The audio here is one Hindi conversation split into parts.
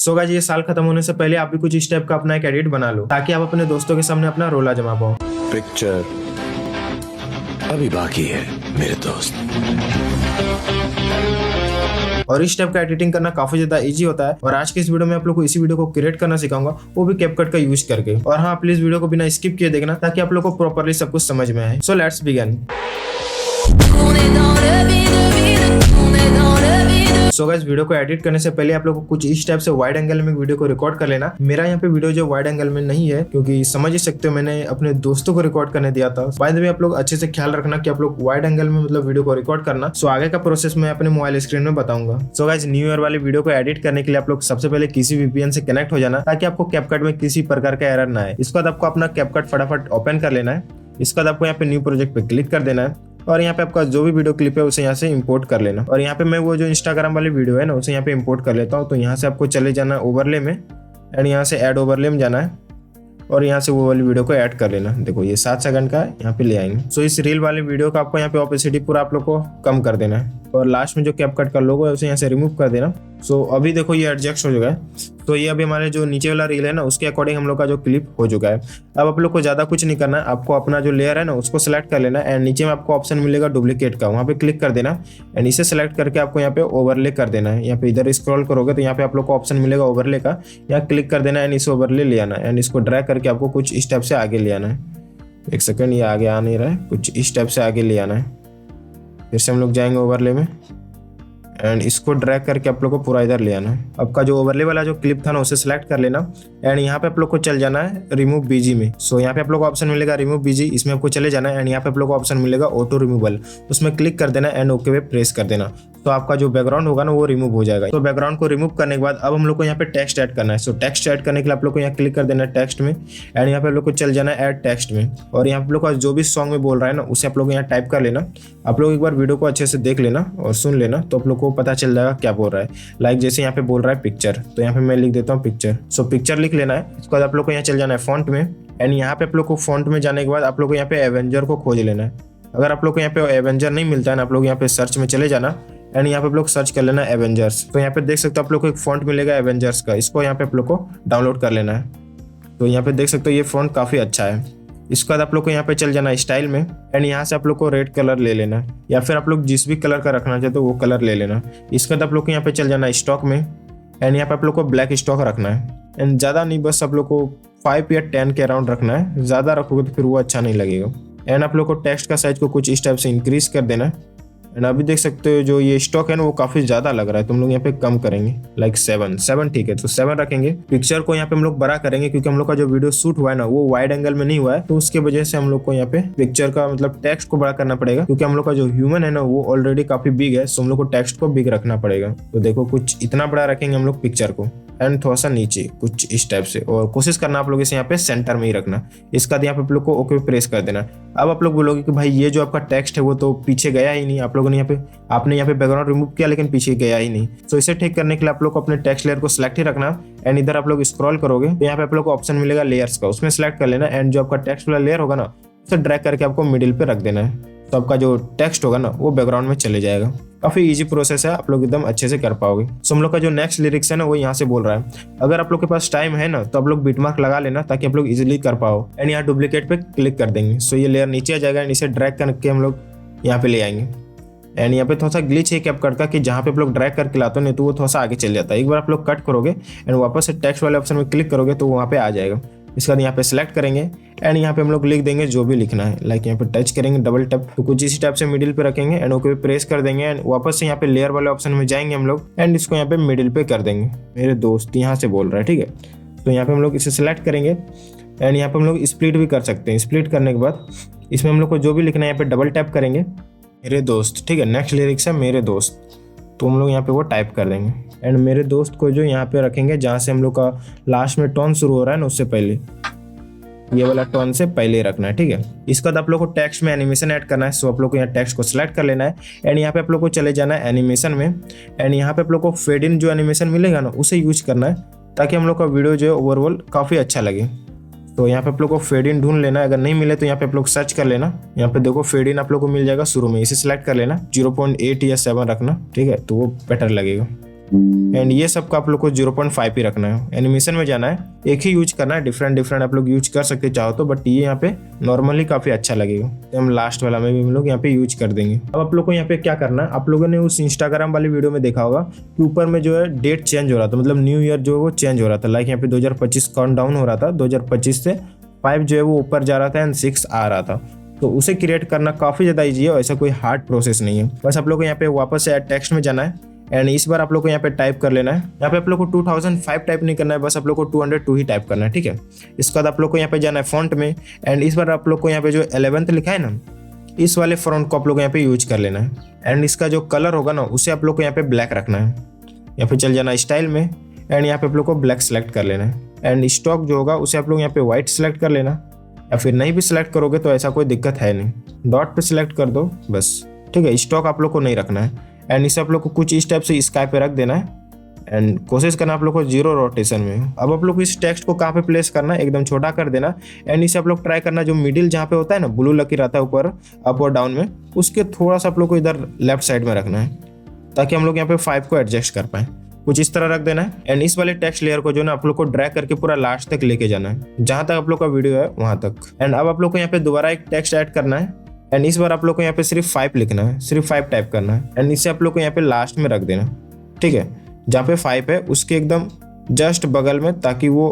सो गाइस ये साल खत्म होने से पहले आप भी कुछ इस टाइप का अपना एक एडिट बना लो ताकि आप अपने दोस्तों के सामने अपना रोला जमा पाओ। पिक्चर अभी बाकी है मेरे दोस्त। और इस टाइप का एडिटिंग करना काफी ज्यादा इजी होता है और आज के इस वीडियो में आप लोग को इसी वीडियो को क्रिएट करना सिखाऊंगा, वो भी कैपकट का यूज करके। और हाँ, प्लीज वीडियो को बिना स्किप किए देखना ताकि आप लोग को प्रॉपर्ली सब कुछ समझ में आए। So let's begin. So guys video को एडिट करने से पहले आप लोग को कुछ इस टाइप से वाइड एंगल में वीडियो को रिकॉर्ड कर लेना। मेरा यहाँ पे वीडियो जो वाइड एंगल में नहीं है क्योंकि समझ ही सकते हो मैंने अपने दोस्तों को रिकॉर्ड करने दिया था। बाय द वे आप लोग अच्छे से ख्याल रखना कि आप लोग वाइड एंगल में मतलब वीडियो को रिकॉर्ड करना। सो आगे का प्रोसेस मैं अपने मोबाइल स्क्रीन में बताऊंगा। सो गाइस न्यू ईयर वाली वीडियो को एडिट करने के लिए आप लोग सबसे पहले किसी VPN से कनेक्ट हो जाना ताकि आपको कैपकट में किसी प्रकार का एरर ना आए। इसके बाद आपको अपना कैपकट फटाफट ओपन कर लेना है। इसके बाद आपको यहाँ पे न्यू प्रोजेक्ट पे क्लिक कर देना है और यहाँ पे आपका जो भी वीडियो क्लिप है उसे यहाँ से इंपोर्ट कर लेना। और यहाँ पे मैं वो जो इंस्टाग्राम वाली वीडियो है ना उसे यहाँ पे इंपोर्ट कर लेता हूँ। तो यहाँ से आपको चले जाना ओवरले में एंड यहाँ से ऐड ओवरले में जाना है और यहाँ से वो वाली वीडियो को ऐड कर लेना। देखो ये 7 सेकंड का है, यहाँ पे ले आएंगे। सो इस रील वाली वीडियो का आपको यहाँ पे ऑपेसिटी पूरा आप लोग को कम कर देना है और लास्ट में जो कैपकट का लोगो है उसे यहाँ से रिमूव कर देना। सो अभी देखो ये एडजस्ट हो चुका है। तो ये अभी हमारे जो नीचे वाला रील है ना उसके अकॉर्डिंग हम लोग का जो क्लिप हो चुका है। अब आप लोग को ज्यादा कुछ नहीं करना है, आपको अपना जो लेयर है ना उसको सिलेक्ट कर लेना एंड नीचे में आपको ऑप्शन मिलेगा डुप्लीकेट का, वहाँ पे क्लिक कर देना एंड इसे सिलेक्ट करके आपको यहाँ पे ओवरले कर देना है। यहाँ पे इधर स्क्रॉल करोगे तो यहाँ पे आप लोग को ऑप्शन मिलेगा ओवरले का, यहाँ क्लिक कर देना एंड इसे ओवरले ले आना एंड इसको ड्रैग करके आपको कुछ इस टाइप से आगे ले आना है। एक सेकंड, ये आगे आ नहीं रहा है, कुछ इस टाइप से आगे ले आना है। फिर से हम लोग जाएंगे ओवरले में एंड इसको ड्रैग करके आप लोग को पूरा इधर ले आना है। आपका जो ओवरले वाला जो क्लिप था ना उसे सिलेक्ट कर लेना एंड यहाँ पे आप लोग को चल जाना है रिमूव बीजी में। सो यहाँ पे आप लोग को ऑप्शन मिलेगा रिमूव बीजी, इसमें आपको चले जाना है एंड यहाँ पे आप लोग को ऑप्शन मिलेगा ऑटो रिमूवल, उसमें क्लिक कर देना एंड ओके पे प्रेस कर देना। तो आपका जो बैकग्राउंड होगा ना वो रिमूव हो जाएगा। तो बैकग्राउंड को रिमूव करने के बाद अब हम लोग को यहाँ पे टेक्स्ट ऐड करना है। सो टेक्स्ट ऐड करने के लिए आप लोग को यहाँ क्लिक कर देना है टेक्स्ट में एंड यहाँ पे आप लोग को चल जाना है ऐड टेक्स्ट में और यहाँ पे लोग का जो भी सॉन्ग में बोल रहा है ना उसे आप लोग यहाँ टाइप कर लेना। आप लोग एक बार वीडियो को अच्छे से देख लेना और सुन लेना तो आप लोग को पता चल जाएगा क्या बोल रहा है। लाइक जैसे यहाँ पे बोल रहा है पिक्चर, तो यहाँ पे मैं लिख देता हूँ पिक्चर। सो पिक्चर लिख लेना है। इसके बाद आप लोग को यहाँ चल जाना है फॉन्ट में एंड यहाँ पे आप लोग को फॉन्ट में जाने के बाद आप लोग को यहाँ पे एवेंजर को खोज लेना है। अगर आप लोग को यहाँ पे एवेंजर नहीं मिलता है ना, आप लोग यहाँ पे सर्च में चले जाना एंड यहाँ पे आप लोग सर्च कर लेना एवेंजर्स। तो यहाँ पे देख सकते हो आप लोग को एक फॉन्ट मिलेगा एवेंजर्स का, इसको यहाँ पे आप लोग को डाउनलोड कर लेना है। तो यहाँ पे देख सकते हो ये फॉन्ट काफी अच्छा है। इसके बाद आप लोग को यहाँ पे चल जाना है स्टाइल में एंड यहाँ से आप लोग को रेड कलर ले लेना है या फिर आप लोग जिस भी कलर का रखना चाहते हो वो कलर ले लेना। इसके बाद आप लोग को यहाँ पे चल जाना है स्टॉक में एंड यहाँ पे आप लोग को ब्लैक स्टॉक रखना है एंड ज़्यादा नहीं, बस आप लोग को 5 या 10 के अराउंड रखना है। ज़्यादा रखोगे तो फिर वो अच्छा नहीं लगेगा। एंड आप लोग को टेक्स्ट का साइज को कुछ इस टाइप से इंक्रीज कर देना है एंड अभी देख सकते हो जो ये स्टॉक है ना वो काफी ज्यादा लग रहा है, तुम लोग यहाँ पे कम करेंगे लाइक 7 ठीक है। तो 7 रखेंगे। पिक्चर को यहाँ पे हम लोग बड़ा करेंगे क्योंकि हम लोग का जो वीडियो शूट हुआ है ना वो वाइड एंगल में नहीं हुआ है, तो उसके वजह से हम लोग को यहाँ पे पिक्चर का मतलब टेक्स्ट को बड़ा करना पड़ेगा क्योंकि हम लोग का जो ह्यूमन है ना वो ऑलरेडी काफी बिग है। सो हम लोग को टेक्स्ट को बिग रखना पड़ेगा। तो देखो कुछ इतना बड़ा रखेंगे हम लोग पिक्चर को एंड थोड़ा सा नीचे कुछ इस टाइप से, और कोशिश करना आप लोग इसे यहाँ पे सेंटर में ही रखना। इसका यहाँ पे आप लोग को ओके प्रेस कर देना। अब आप लोग बोलोगे कि भाई ये जो आपका टेक्स्ट है वो तो पीछे गया ही नहीं, आप लोगों ने आपने यहाँ पे बैकग्राउंड रिमूव किया लेकिन पीछे गया ही नहीं। तो इसे ठीक करने के लिए आप लोग को अपने टेक्स्ट लेयर को सिलेक्ट ही रखना एंड इधर आप लोग स्क्रॉल करोगे तो यहाँ पे आप लोग को ऑप्शन मिलेगा लेयर्स का, उसमें सिलेक्ट कर लेना एंड जो आपका टेक्स्ट वाला लेयर होगा ना उसे ड्रैग करके आपको मिडिल पे रख देना है। तो आपका जो टेक्स्ट होगा ना वो बैकग्राउंड में चले जाएगा। काफी इजी प्रोसेस है, आप लोग एकदम अच्छे से कर पाओगे। सो हम लोग का जो नेक्स्ट लिरिक्स है ना वो यहाँ से बोल रहा है। अगर आप लोग के पास टाइम है ना तो आप लोग बिटमार्क लगा लेना ताकि आप लोग इजीली कर पाओ एंड यहाँ डुप्लीकेट पे क्लिक कर देंगे। सो ये लेयर नीचे आ जाएगा एंड इसे ड्रैग करके हम लोग यहाँ पे ले आएंगे एंड यहाँ पे थोड़ा सा ग्लिच है कैपकट का कि जहाँ पे आप लोग ड्रैग करके लाते हो नहीं तो वो थोड़ा सा आगे चल जाता है। एक बार आप लोग कट करोगे एंड वापस से टेक्स्ट वाले ऑप्शन में क्लिक करोगे तो वहाँ पे आ जाएगा। इसके बाद यहाँ पे सिलेक्ट करेंगे एंड यहाँ पे हम लोग लिख देंगे जो भी लिखना है। लाइक यहाँ पे टच करेंगे डबल टैप तो कुछ इसी टाइप से मिडिल पे रखेंगे एंड ओके पे प्रेस कर देंगे एंड वापस से यहाँ पे लेयर वाले ऑप्शन में जाएंगे हम लोग एंड इसको यहाँ पे मिडिल पे कर देंगे। मेरे दोस्त यहाँ से बोल रहा है, ठीक है। तो यहाँ पे हम लोग इसे सिलेक्ट करेंगे एंड यहाँ पे हम लोग स्प्लिट भी कर सकते हैं। स्प्लिट करने के बाद इसमें हम लोग को जो भी लिखना है यहाँ पे डबल टैप करेंगे मेरे दोस्त, ठीक है। नेक्स्ट लिरिक्स है मेरे दोस्त, तो हम लोग यहाँ पे वो टाइप कर देंगे एंड मेरे दोस्त को जो यहाँ पे रखेंगे जहाँ से हम लोग का लास्ट में टोन शुरू हो रहा है ना उससे पहले, ये वाला टोन से पहले रखना है, ठीक है। इसके बाद आप लोग को टेक्स्ट में एनिमेशन ऐड करना है। सो आप लोग को यहाँ टेक्स्ट को सिलेक्ट कर लेना है एंड यहाँ पे आप लोग को चले जाना है एनिमेशन में एंड यहाँ पे आप लोग को फेड इन जो एनिमेशन मिलेगा ना उसे यूज करना है ताकि हम लोग का वीडियो जो है ओवरऑल काफी अच्छा लगे। तो यहाँ पे आप लोग को फेड इन ढूंढ लेना है। अगर नहीं मिले तो यहाँ पे आप लोग सर्च कर लेना। यहाँ पे देखो फेड इन आप लोग को मिल जाएगा शुरू में, इसे सिलेक्ट कर लेना। 0.8 या 7 रखना, ठीक है, तो वो बेटर लगेगा। एंड ये सब का आप लोग को 0.5 ही रखना है। एनिमेशन में जाना है, एक ही यूज करना है, डिफरेंट आप लोग यूज कर सकते चाहो तो, बट ये यहाँ पे नॉर्मली काफी अच्छा लगेगा। तो हम लास्ट वाला में भी हम लोग यहाँ पे यूज कर देंगे। अब आप लोग को यहाँ पे क्या करना है, आप लोगों ने उस इंस्टाग्राम वाली वीडियो में देखा होगा कि ऊपर में जो है डेट चेंज हो रहा था, मतलब न्यू ईयर जो है वो चेंज हो रहा था। लाइक यहाँ पे 2025 काउंट डाउन हो रहा था, 2025 से 5 जो है वो ऊपर जा रहा था एंड 6 आ रहा था। तो उसे क्रिएट करना काफी ज्यादा इजी है और ऐसा कोई हार्ड प्रोसेस नहीं है। बस आप लोग को यहाँ पे वापस से ऐड टेक्स्ट में जाना है एंड इस बार आप लोग को यहाँ पे टाइप कर लेना है। यहाँ पे आप लोग को 2005 टाइप नहीं करना है, बस आप लोग को 202 ही टाइप करना है, ठीक है। इसके बाद आप लोग को यहाँ पे जाना है फॉन्ट में एंड इस बार आप लोग को यहाँ पे जो 11th लिखा है ना, इस वाले फॉन्ट को आप लोग यहाँ पे यूज कर लेना है। एंड इसका जो कलर होगा ना उसे आप लोग को यहाँ पे ब्लैक रखना है। यहाँ पे चल जाना है स्टाइल में एंड यहाँ पे आप लोग को ब्लैक सेलेक्ट कर लेना है। एंड स्टॉक जो होगा उसे आप लोग यहाँ पे व्हाइट सेलेक्ट कर लेना, या फिर नहीं भी सिलेक्ट करोगे तो ऐसा कोई दिक्कत है नहीं, डॉट पे सिलेक्ट कर दो बस, ठीक है। स्टॉक आप लोग को नहीं रखना है एंड इसे आप लोग को कुछ इस टाइप से स्काई पे रख देना है एंड कोशिश करना आप लोग को 0 रोटेशन में। अब आप लोग को इस टेक्स्ट को कहाँ पे प्लेस करना है, एकदम छोटा कर देना एंड इसे आप लोग ट्राई करना जो मिडिल जहाँ पे होता है ना, ब्लू लकीर रहता है ऊपर अप और डाउन में, उसके थोड़ा सा आप लोग को इधर लेफ्ट साइड में रखना है ताकि हम लोग यहाँ पे 5 को एडजस्ट कर पाए। कुछ इस तरह रख देना है एंड इस वाले टेक्स्ट लेयर को जो ना आप लोग को ड्रैग करके पूरा लास्ट तक लेके जाना है, जहां तक आप लोग का वीडियो है वहां तक। एंड अब आप लोग को यहाँ पे दोबारा एक टेक्स्ट ऐड करना है एंड इस बार आप लोग को यहाँ पे सिर्फ 5 लिखना है, सिर्फ 5 टाइप करना है एंड इसे आप लोग को यहाँ पे लास्ट में रख देना, ठीक है। जहाँ पे 5 है उसके एकदम जस्ट बगल में, ताकि वो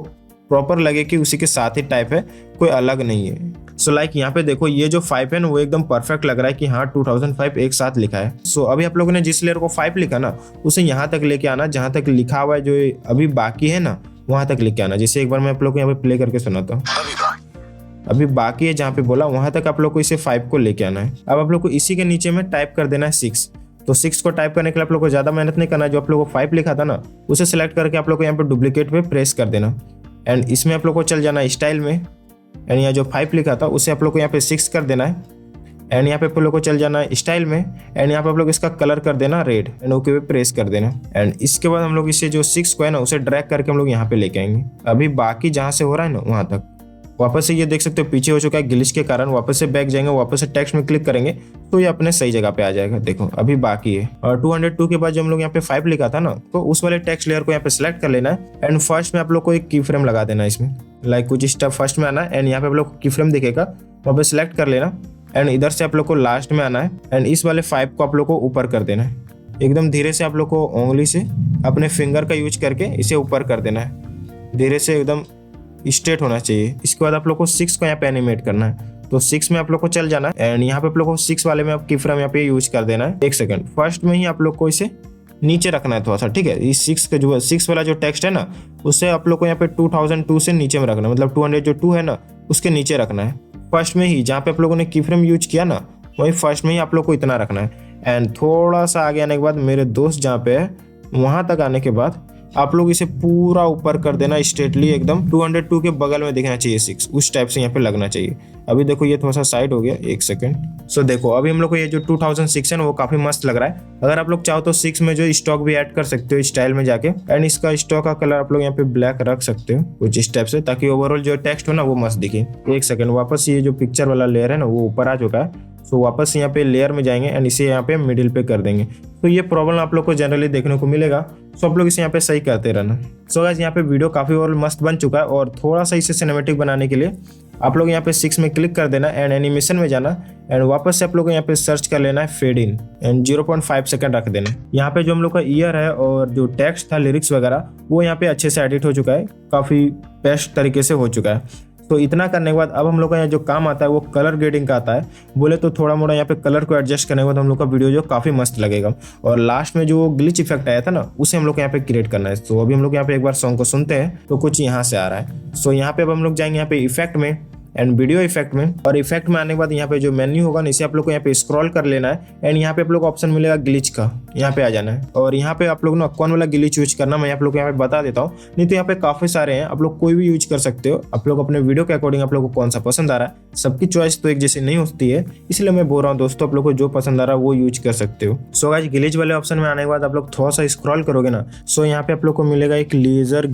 प्रॉपर लगे कि उसी के साथ ही टाइप है, कोई अलग नहीं है। सो लाइक यहाँ पे देखो ये जो 5 है ना वो एकदम परफेक्ट लग रहा है कि हाँ 2005 एक साथ लिखा है। सो अभी आप लोगों ने जिस लेयर को 5 लिखा ना उसे यहाँ तक लेके आना, जहाँ तक लिखा हुआ है जो अभी बाकी है ना वहां तक लेके आना। जैसे एक बार मैं आप लोग को यहाँ पे प्ले करके सुनाता हूँ, अभी बाकी है जहाँ पे बोला वहां तक आप लोग को इसे 5 को लेके आना है। अब आप लोग को इसी के नीचे में टाइप कर देना है 6। तो 6 को टाइप करने के लिए आप लोग को ज्यादा मेहनत नहीं करना, जो आप लोग को 5 लिखा था ना उसे सिलेक्ट करके आप लोग को यहाँ पे डुप्लीकेट पे प्रेस कर देना एंड इसमें आप लोग को चल जाना है स्टाइल में एंड यहाँ जो 5 लिखा था उसे आप लोग को यहाँ पे 6 कर देना है एंड यहाँ पे आप लोग को चल जाना है स्टाइल में एंड यहाँ पे आप लोग इसका कलर कर देना रेड एंड ओके पे प्रेस कर देना एंड इसके बाद हम लोग इसे जो 6 को है ना उसे ड्रैग करके हम लोग यहाँ पे लेके आएंगे। अभी बाकी जहाँ से हो रहा है ना वहां तक वापस से ये देख सकते हो पीछे हो चुका है ग्लिच के कारण। वापस से बैक जाएंगे, वापस से टेक्स्ट में क्लिक करेंगे तो ये अपने सही जगह पे आ जाएगा। देखो अभी बाकी है और 202 के बाद जब हम लोग यहाँ पे 5 लिखा था ना तो उस वाले टेक्स्ट लेयर को यहाँ पे सिलेक्ट कर लेना है एंड फर्स्ट में आप लोग को एक की फ्रेम लगा देना है इसमें, लाइक कुछ स्टेप फर्स्ट में आना है एंड यहाँ पे आप लोग को की फ्रेम दिखेगा वहाँ पे सिलेक्ट कर लेना एंड इधर से आप लोग को लास्ट में आना है एंड इस वाले 5 को आप लोग को ऊपर कर देना है। एकदम धीरे से आप लोग को उंगली से अपने फिंगर का यूज करके इसे ऊपर कर देना है, धीरे से एकदम स्ट्रेट होना चाहिए। इसके बाद आप लोग को 6 को यहाँ पे एनिमेट करना है, तो 6 में आप लोग को चल जाना है एंड यहाँ पे आप लोग को 6 वाले में आप की फ्रेम यहाँ पे यूज कर देना है। 1 सेकंड फर्स्ट में ही आप लोग को इसे नीचे रखना है थोड़ा सा, ठीक है। इस 6 का जो 6 वाला जो टेक्स्ट है ना उसे आप लोग को यहाँ पे 2002 से नीचे में रखना है, मतलब 200 जो 2 है ना उसके नीचे रखना है। फर्स्ट में ही जहाँ पे आप लोगों ने की फ्रेम यूज किया ना वही फर्स्ट में ही आप लोग को इतना रखना है एंड थोड़ा सा आगे आने के बाद मेरे दोस्त जहाँ पे है वहां तक आने के बाद आप लोग इसे पूरा ऊपर कर देना स्ट्रेटली, एकदम 202 के बगल में दिखना चाहिए 6, उस टाइप से यहाँ पे लगना चाहिए। अभी देखो ये थोड़ा सा साइड हो गया, 1 सेकंड। सो देखो अभी हम लोग को ये जो 2006 है ना वो काफी मस्त लग रहा है। अगर आप लोग चाहो तो 6 में जो स्टॉक भी ऐड कर सकते हो स्टाइल में जाके एंड इसका स्टॉक का कलर आप लोग यहाँ पे ब्लैक रख सकते हो कुछ इस टाइप से, ताकि ओवरऑल जो टेक्स्ट हो ना वो मस्त दिखे। 1 सेकंड वापस ये जो पिक्चर वाला लेयर है ना वो ऊपर आ चुका है, सो वापस यहाँ पे लेयर में जाएंगे एंड इसे यहाँ पे मिडिल पे कर देंगे। तो ये प्रॉब्लम आप लोग को जनरली देखने को मिलेगा, सो आप लोग इसे यहाँ पे सही करते रहना। सो गाइस यहाँ पे वीडियो काफी और मस्त बन चुका है और थोड़ा सा इसे सिनेमेटिक बनाने के लिए आप लोग यहाँ पे 6 में क्लिक कर देना एंड एनिमेशन में जाना एंड वापस से आप लोग यहाँ पे सर्च कर लेना है फेड इन एंड 0.5 सेकंड रख देना। यहाँ पे जो हम लोग का ईयर है और जो टेक्स्ट था लिरिक्स वगैरह वो यहाँ पे अच्छे से एडिट हो चुका है, काफी बेस्ट तरीके से हो चुका है। तो इतना करने के बाद अब हम लोग का यहाँ जो काम आता है वो कलर ग्रेडिंग का आता है। बोले तो थोड़ा मोड़ा यहाँ पे कलर को एडजस्ट करने के बाद हम लोग का वीडियो जो काफी मस्त लगेगा और लास्ट में जो ग्लिच इफेक्ट आया था ना उसे हम लोग यहाँ पे क्रिएट करना है। तो अभी हम लोग यहाँ पे एक बार सॉन्ग को सुनते हैं तो कुछ यहाँ से आ रहा है। सो यहाँ पे अब हम लोग जाएंगे यहाँ पे इफेक्ट में एंड वीडियो इफेक्ट में, और इफेक्ट में आने के बाद यहाँ पे जो मेन्यू होगा ना इसे आप लोग को यहाँ पे स्क्रॉल कर लेना है एंड यहाँ पे आप लोग को ऑप्शन मिलेगा ग्लिच का, यहाँ पे आ जाना है और यहाँ पे आप लोग ना कौन वाला ग्लिच यूज करना मैं आप लोग को यहाँ पे बता देता हूँ। नहीं तो यहाँ पे काफी सारे हैं, आप लोग कोई भी यूज कर सकते हो। आप लोग अपने वीडियो के अकॉर्डिंग आप लोग को कौन सा पसंद आ रहा है, सबकी चॉइस तो एक जैसी नहीं होती है, इसलिए मैं बोल रहा हूँ दोस्तों आप लोग को जो पसंद आ रहा है वो यूज कर सकते हो। सो गाइस ग्लिच वाले ऑप्शन में आने के बाद आप लोग थोड़ा सा स्क्रॉल करोगे ना, सो यहाँ पे आप लोग को मिलेगा एक लेजर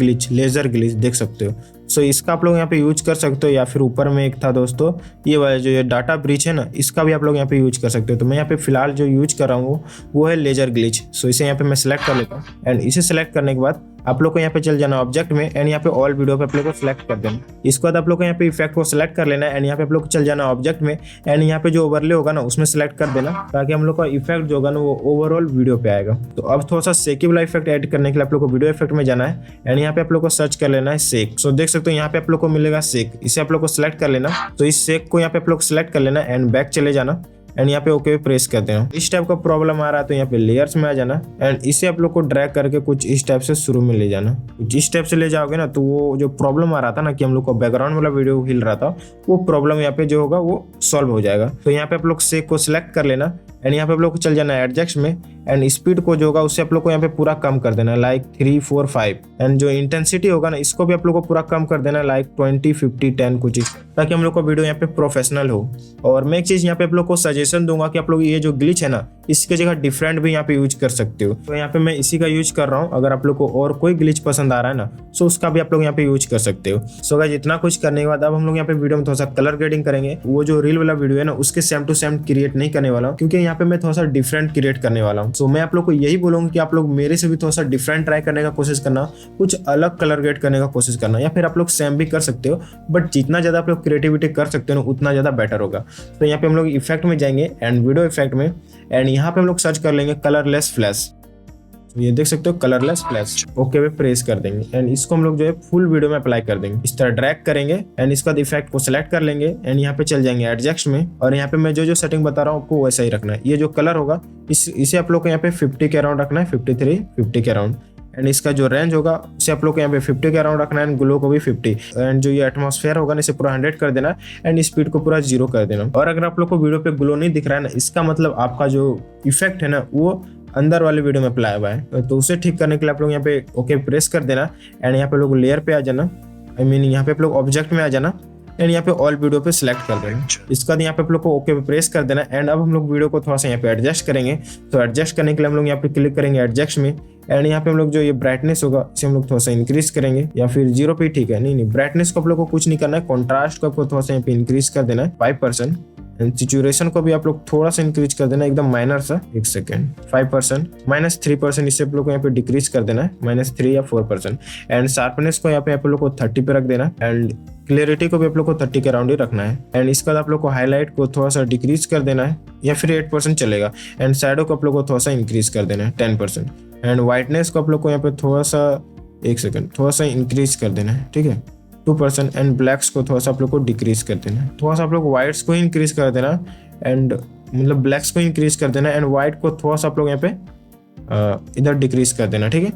ग्लिच देख सकते हो। सो इसका आप लोग यहाँ पे यूज कर सकते हो, या फिर ऊपर में एक था दोस्तों ये वाला जो ये डाटा ब्रीच है ना, इसका भी आप लोग यहाँ पे यूज कर सकते हो। तो मैं यहाँ पे फिलहाल जो यूज कर रहा हूँ वो है लेजर ग्लिच। सो इसे यहाँ पे मैं सिलेक्ट कर लेता हूँ एंड इसे सिलेक्ट करने के बाद आप लोग को यहाँ पे चल जाना ऑब्जेक्ट में एंड यहाँ पे ऑल वीडियो पे आप लोग को सिलेक्ट कर देना। इसके बाद आप लोग को यहाँ पे इफेक्ट को सिलेक्ट कर लेना एंड यहाँ पे आप लोग को चल जाना ऑब्जेक्ट में एंड यहाँ पे जो ओवरले होगा ना उसमें सिलेक्ट कर देना, ताकि हम लोग का इफेक्ट जो होगा ना वो ओवरऑल वीडियो पे आएगा। तो अब थोड़ा सा सेकी वाला इफेक्ट ऐड करने के लिए आप लोग को वीडियो इफेक्ट में जाना है एंड यहाँ पे आप लोग को सर्च कर लेना है सेक। सो देख सकते हो यहाँ पे आप लोग को मिलेगा सेक, इसे आप लोग को सिलेक्ट कर लेना। तो इस सेक को यहाँ पे आप लोग सिलेक्ट कर लेना एंड बैक चले जाना एंड यहाँ पे ओके प्रेस कर देना। इस टाइप का प्रॉब्लम आ रहा है तो यहाँ पे लेयर्स में आ जाना एंड इसे आप लोग को ड्रैग करके कुछ इस टाइप से शुरू में ले जाना। कुछ इस टाइप से ले जाओगे ना तो वो जो प्रॉब्लम आ रहा था ना कि हम लोग को बैकग्राउंड वाला वीडियो हिल रहा था, वो प्रॉब्लम यहाँ पे जो होगा वो सॉल्व हो जाएगा। तो यहाँ पे आप लोग सेक को सिलेक्ट कर लेना एंड यहाँ पे आप लोग को चल जाना है एडजस्ट में एंड स्पीड को जो होगा उससे आप लोग को यहाँ पे पूरा कम कर देना लाइक 3, 4, 5 एंड जो इंटेंसिटी होगा ना इसको भी आप लोग को पूरा कम कर देना लाइक 20, 50, 10 कुछ इस, ताकि हम लोग का वीडियो यहाँ पे प्रोफेशनल हो। और मैं एक चीज यहाँ पे आप लोग को सजेशन दूंगा कि आप लोग ये जो ग्लिच है ना इसकी जगह डिफरेंट भी यहाँ पे यूज कर सकते हो। तो यहाँ पे मैं इसी का यूज कर रहा हूँ। अगर आप लोग को और कोई ग्लिच पसंद आ रहा है ना सो उसका भी आप लोग यहाँ पे यूज कर सकते हो। सो गाइस इतना कुछ करने के बाद अब हम लोग यहाँ पे वीडियो में थोड़ा सा कलर ग्रेडिंग करेंगे। वो जो रील वाला वीडियो है ना उसके सेम टू सेम क्रिएट नहीं करने वाला हूँ, क्योंकि यहाँ पे मैं थोड़ा सा डिफरेंट क्रिएट करने वाला हूँ। सो मैं आप लोग को यही बोलूंगा कि आप लोग मेरे से भी थोड़ा सा डिफरेंट ट्राई करने का कोशिश करना, कुछ अलग कलर ग्रेड करने का कोशिश करना, या फिर आप लोग सेम भी कर सकते हो, बट जितना ज्यादा आप लोग क्रिएटिविटी कर सकते हो ना उतना ज्यादा बेटर होगा। तो यहाँ पे हम लोग इफेक्ट में जाएंगे एंड वीडियो इफेक्ट में एंड यहाँ पे हम लोग सर्च कर लेंगे कलरलेस फ्लैश। तो ये देख सकते हो कलरलेस फ्लैश, ओके पे प्रेस कर देंगे एंड इसको हम लोग जो है फुल वीडियो में अप्लाई कर देंगे। इस तरह ड्रैग करेंगे एंड इसका इफेक्ट को सिलेक्ट कर लेंगे एंड यहाँ पे चल जाएंगे एडजस्ट में और यहाँ पे मैं जो सेटिंग बता रहा हूँ आपको वैसा ही रखना है। ये जो कलर होगा इसे आप लोग को यहाँ पे 50 के अराउंड रखना है, 53, 50 के अराउंड एंड इसका जो रेंज होगा उसे आप लोग को यहाँ पे 50 के अराउंड रखना है एंड ग्लो को भी 50 एंड जो ये एटमॉस्फेयर होगा ना इसे पूरा 100 कर देना एंड स्पीड को पूरा 0 कर देना। और अगर आप लोग को वीडियो पे ग्लो नहीं दिख रहा है ना इसका मतलब आपका जो इफेक्ट है ना वो अंदर वाले वीडियो में अप्लाई हुआ है। तो उसे ठीक करने के लिए आप लोग यहाँ पे ओके प्रेस कर देना एंड यहाँ पे लोग लेयर पे आ जाना, आई मीन यहाँ पे आप लोग ऑब्जेक्ट में आ जाना एंड यहाँ पे ऑल वीडियो पे सिलेक्ट कर देना। इसका यहाँ पे आप लोग को ओके पे प्रेस कर देना एंड अब हम लोग वीडियो को थोड़ा सा यहाँ पे एडजस्ट करेंगे। तो एडजस्ट करने के लिए हम लोग यहाँ पे क्लिक करेंगे एडजस्ट में एंड यहाँ पे हम लोग जो ये ब्राइटनेस होगा इसे हम लोग थोड़ा सा इंक्रीज करेंगे, या फिर 0 पे ठीक है। नहीं ब्राइटनेस को आप लोग को कुछ नहीं करना है, कॉन्ट्रास्ट को आपको थोड़ा सा यहाँ पे इंक्रीज कर देना है 5% एंड सिचुएशन को भी आप लोग थोड़ा सा इंक्रीज कर देना एकदम माइनर सा, एक सेकेंड 5%, -3% इसे आप लोग को यहाँ पे डिक्रीज कर देना है -3 या 4% एंड शार्पनेस को यहाँ पे आप लोग को 30 पे रख देना एंड क्लियरिटी को भी आप लोग को 30 के अराउंड ही रखना है एंड इसके बाद आप लोग को हाईलाइट को थोड़ा सा डिक्रीज कर देना है या फिर 8% चलेगा एंड शैडो को आप लोग को थोड़ा सा इंक्रीज कर देना है 10% एंड वाइटनेस को आप लोग को यहाँ पे थोड़ा सा, एक सेकेंड, थोड़ा सा इंक्रीज कर देना है, ठीक है 2% एंड ब्लैक्स को थोड़ा सा आप लोग को डिक्रीज कर देना है। थोड़ा सा आप लोग वाइट्स को इंक्रीज कर देना एंड मतलब ब्लैक्स को इंक्रीज कर देना एंड वाइट को थोड़ा सा आप लोग यहाँ पे इधर डिक्रीज कर देना, ठीक है।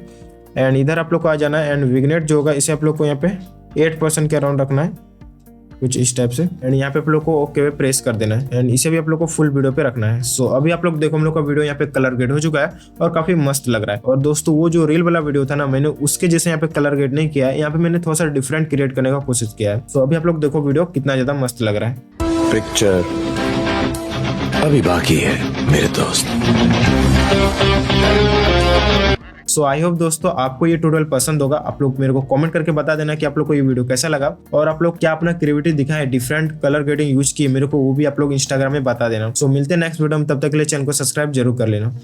एंड इधर आप लोग को आ जाना है एंड विग्नेट जो होगा इसे आप लोग को यहाँ पे 8% के अराउंड रखना है, कुछ इस टाइप से एंड यहाँ पे आप लोग को ओके पे प्रेस कर देना है एंड इसे भी आप लोग को फुल वीडियो पे रखना है। सो अभी आप लोग देखो हम लोग का वीडियो यहाँ पे कलर ग्रेड हो चुका है और काफी मस्त लग रहा है। और दोस्तों वो जो रील वाला वीडियो था ना मैंने उसके जैसे यहाँ पे कलर ग्रेड नहीं किया है, यहाँ पे मैंने थोड़ा सा डिफरेंट क्रिएट करने का कोशिश किया है। सो अभी आप लोग देखो वीडियो कितना ज्यादा मस्त लग रहा है। पिक्चर अभी बाकी है मेरे दोस्त। सो आई होप दोस्तों आपको ये ट्यूटोरियल पसंद होगा। आप लोग मेरे को कमेंट करके बता देना कि आप लोग को ये वीडियो कैसा लगा और आप लोग क्या अपना क्रिएटिविटी दिखाएं, डिफरेंट कलर ग्रेडिंग यूज किए मेरे को वो भी आप लोग इंस्टाग्राम में बता देना। सो मिलते हैं नेक्स्ट वीडियो में, तब तक के लिए चैनल को सब्सक्राइब जरूर कर लेना।